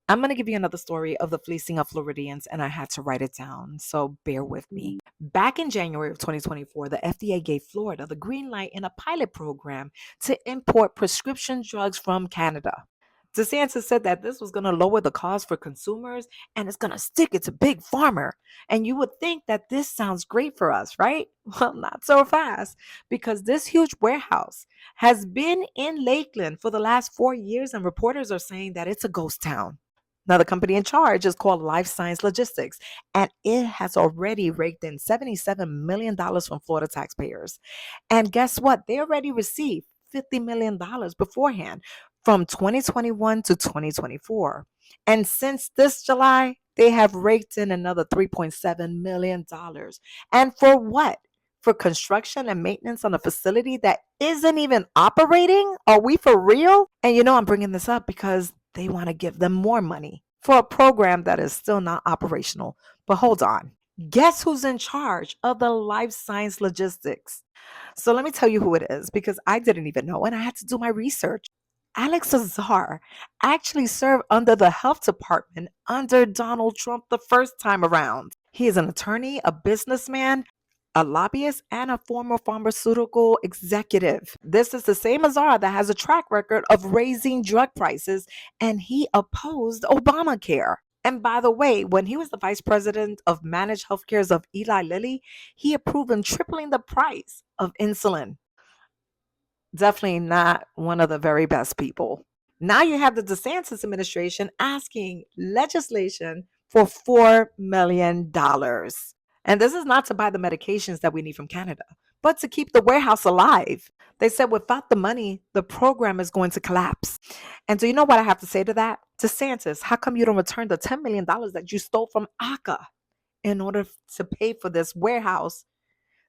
I'm going to give you another story of the fleecing of Floridians, and I had to write it down, so bear with me. Back in January of 2024, the FDA gave Florida the green light in a pilot program to import prescription drugs from Canada. DeSantis said that this was going to lower the cost for consumers and it's going to stick it to big pharma. And you would think that this sounds great for us, right? Well, not so fast, because this huge warehouse has been in Lakeland for the last 4 years, and reporters are saying that it's a ghost town. Now, the company in charge is called Life Science Logistics, and it has already raked in $77 million from Florida taxpayers. And guess what? They already received $50 million beforehand from 2021 to 2024. And since this July, they have raked in another $3.7 million. And for what? For construction and maintenance on a facility that isn't even operating? Are we for real? And I'm bringing this up because they want to give them more money for a program that is still not operational. But hold on. Guess who's in charge of the life science logistics? So let me tell you who it is, because I didn't even know and I had to do my research. Alex Azar actually served under the health department under Donald Trump the first time around. He is an attorney, a businessman, a lobbyist, and a former pharmaceutical executive. This is the same Azar that has a track record of raising drug prices, and he opposed Obamacare. And by the way, when he was the vice president of managed healthcares of Eli Lilly, he approved him tripling the price of insulin. Definitely not one of the very best people. Now you have the DeSantis administration asking legislation for $4 million. And this is not to buy the medications that we need from Canada, but to keep the warehouse alive. They said without the money, the program is going to collapse. And do you know what I have to say to that? DeSantis, how come you don't return the $10 million that you stole from ACA in order to pay for this warehouse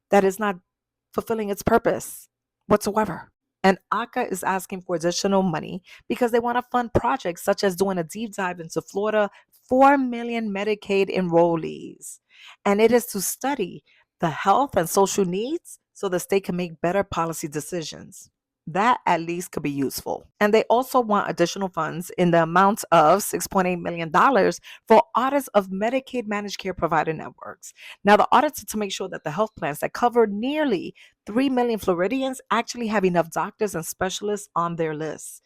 that is not fulfilling its purpose whatsoever? And ACA is asking for additional money because they want to fund projects such as doing a deep dive into Florida 4 million Medicaid enrollees. And it is to study the health and social needs so the state can make better policy decisions. That at least could be useful. And they also want additional funds in the amount of $6.8 million for audits of Medicaid managed care provider networks. Now, the audits are to make sure that the health plans that cover nearly 3 million Floridians actually have enough doctors and specialists on their lists.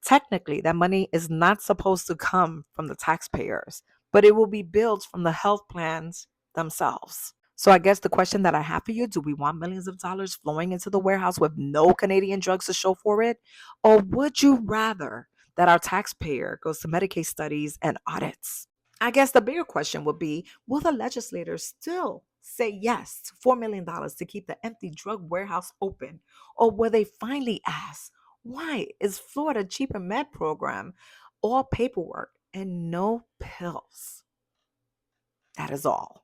Technically, that money is not supposed to come from the taxpayers, but it will be billed from the health plans themselves. So I guess the question that I have for you, do we want millions of dollars flowing into the warehouse with no Canadian drugs to show for it? Or would you rather that our taxpayer goes to Medicaid studies and audits? I guess the bigger question would be, will the legislators still say yes to $4 million to keep the empty drug warehouse open? Or will they finally ask, why is Florida Cheaper Med program all paperwork and no pills? That is all.